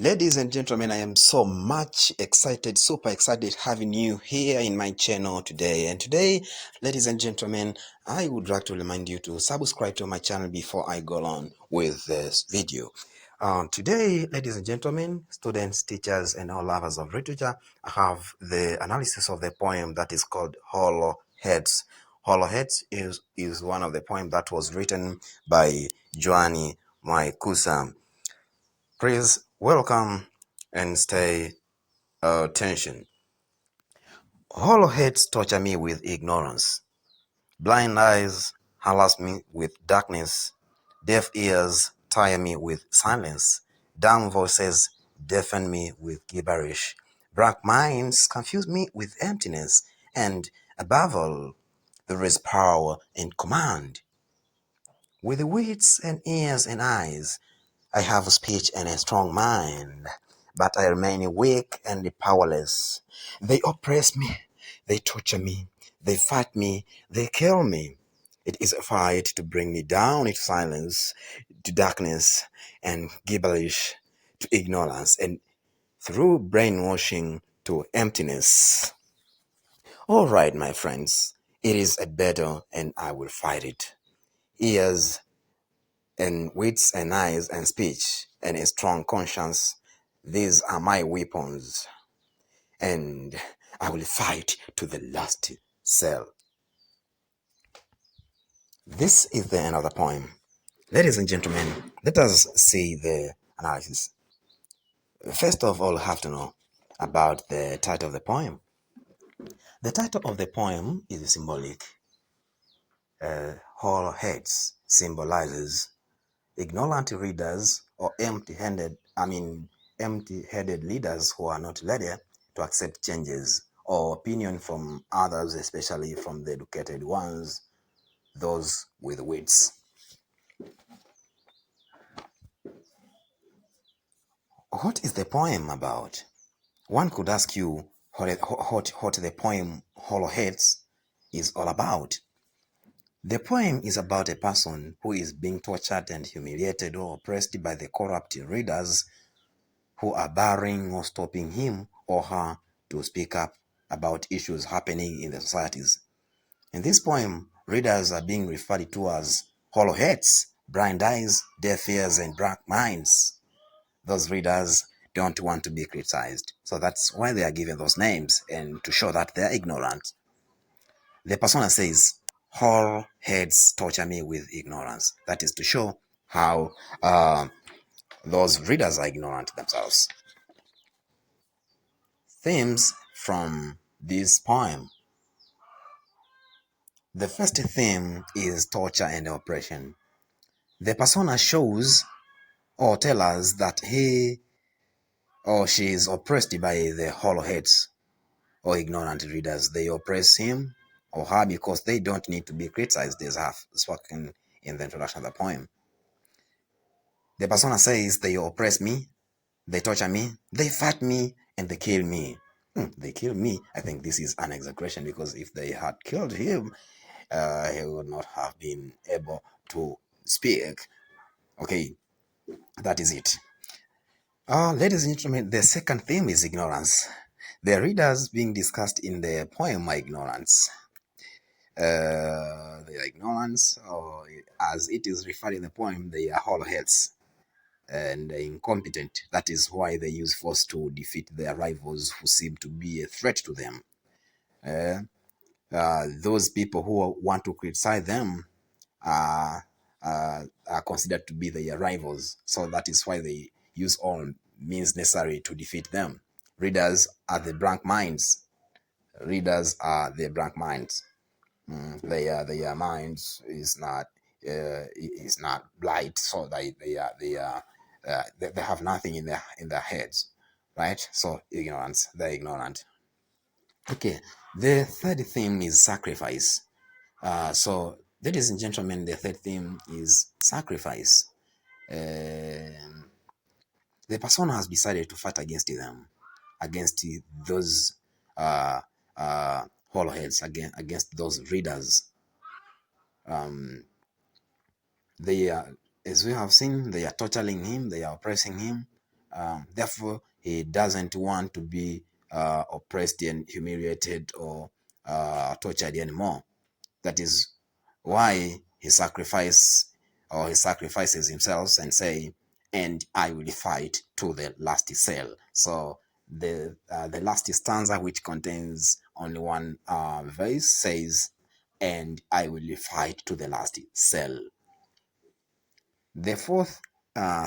Ladies and gentlemen, I am so much excited, super excited having you here in my channel today. And today, ladies and gentlemen, I would like to remind you to subscribe to my channel before I go on with this video. Today, ladies and gentlemen, students, teachers, and all lovers of literature, I have the analysis of the poem that is called Hollow Heads. Hollow Heads is one of the poems that was written by JWANI MWAIKUSA. Please welcome and stay attention. Hollow heads torture me with ignorance. Blind eyes harass me with darkness. Deaf ears tire me with silence. Dumb voices deafen me with gibberish. Black minds confuse me with emptiness. And above all, there is power in command. With wits and ears and eyes, I have a speech and a strong mind, but I remain weak and powerless. They oppress me, they torture me, they fight me, they kill me. It is a fight to bring me down into silence, to darkness and gibberish, to ignorance, and through brainwashing to emptiness. All right, my friends, it is a battle and I will fight it. Ears and wits and eyes and speech and a strong conscience, these are my weapons, and I will fight to the last cell. This is the end of the poem. Ladies and gentlemen, let us see the analysis. First of all, have to know about the title of the poem. The title of the poem is symbolic. Hollow heads symbolizes ignorant readers or empty-headed leaders who are not ready to accept changes or opinion from others, especially from the educated ones, those with wits. What is the poem about? One could ask you what the poem Hollow Heads is all about. The poem is about a person who is being tortured and humiliated or oppressed by the corrupt readers who are barring or stopping him or her to speak up about issues happening in the societies. In this poem, readers are being referred to as hollow heads, blind eyes, deaf ears, and black minds. Those readers don't want to be criticized, so that's why they are given those names, and to show that they are ignorant. The persona says, hollow heads torture me with ignorance. That is to show how those readers are ignorant themselves. Themes from this poem. The first theme is torture and oppression. The persona shows or tells us that he or she is oppressed by the hollow heads or ignorant readers. They oppress him or her because they don't need to be criticized, as I have spoken in the introduction of the poem. The persona says they oppress me, they torture me, they fight me, and they kill me. They kill me. I think this is an exaggeration, because if they had killed him, he would not have been able to speak. Okay, that is it. Ladies and gentlemen, the second theme is ignorance. The readers being discussed in the poem are ignorance. They are ignorance, or as it is referred in the poem, they are hollow heads and incompetent. That is why they use force to defeat their rivals who seem to be a threat to them. Those people who want to criticize them are considered to be their rivals. So that is why they use all means necessary to defeat them. Readers are the blank minds. Readers are the blank minds. Their minds is not blind, so they have nothing in their heads, right? So ignorance, they're ignorant. Okay, the third theme is sacrifice. So, ladies and gentlemen, the third theme is sacrifice. The persona has decided to fight against them, against those hollow heads, against those readers. They are, as we have seen, they are torturing him, they are oppressing him, Therefore, he doesn't want to be oppressed and humiliated or tortured anymore. That is why he sacrifices himself and say, and I will fight to the last cell. So the last stanza, which contains only one verse, says, and I will fight to the last cell. The fourth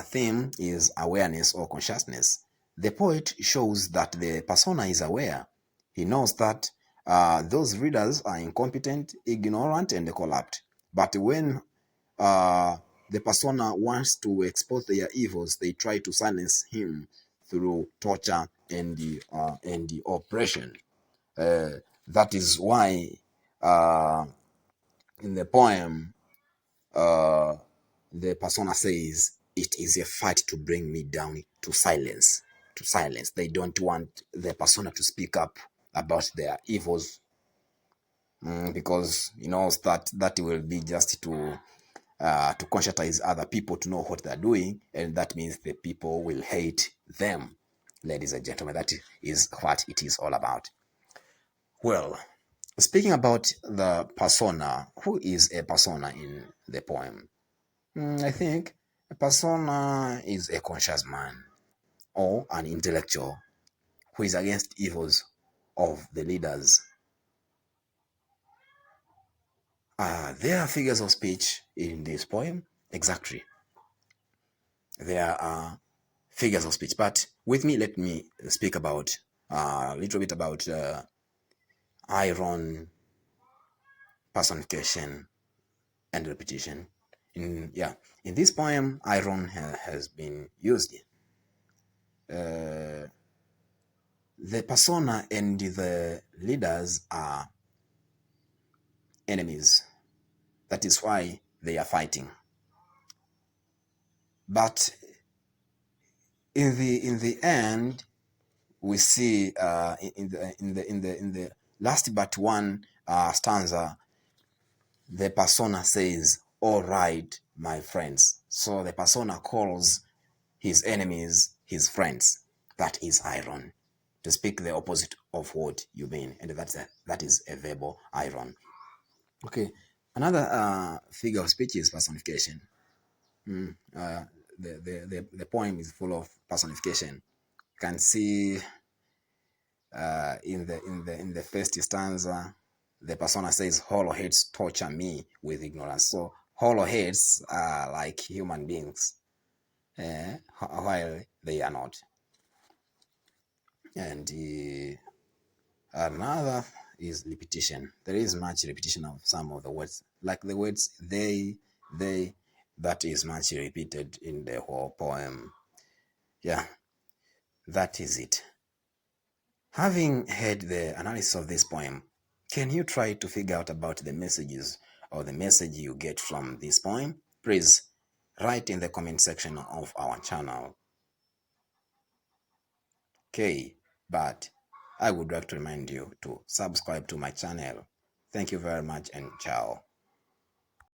theme is awareness or consciousness. The poet shows that the persona is aware. He knows that those readers are incompetent, ignorant, and corrupt. But when the persona wants to expose their evils, they try to silence him through torture and the oppression. That is why in the poem, the persona says, it is a fight to bring me down to silence. To silence. They don't want the persona to speak up about their evils, because he knows that will be just to conscientize other people to know what they're doing, and that means the people will hate them. Ladies and gentlemen, that is what it is all about. Well, speaking about the persona, who is a persona in the poem? I think a persona is a conscious man or an intellectual who is against evils of the leaders. There are figures of speech in this poem. Exactly. There are figures of speech. But with me, let me speak about a little bit about iron, personification, and repetition. In this poem, iron has been used. The persona and the leaders are enemies. That is why they are fighting. But in the end, we see in the last but one stanza, the persona says, all right, my friends. So the persona calls his enemies his friends. That is iron, to speak the opposite of what you mean, and that is a verbal iron. Okay, another figure of speech is personification. The poem is full of personification. You can see in the first stanza, the persona says, hollow heads torture me with ignorance. So hollow heads are like human beings, while they are not. And another is repetition. There is much repetition of some of the words, like the words they, that is much repeated in the whole poem. Yeah, that is it. Having heard the analysis of this poem, can you try to figure out about the messages or the message you get from this poem? Please write in the comment section of our channel. Okay, but I would like to remind you to subscribe to my channel. Thank you very much and ciao.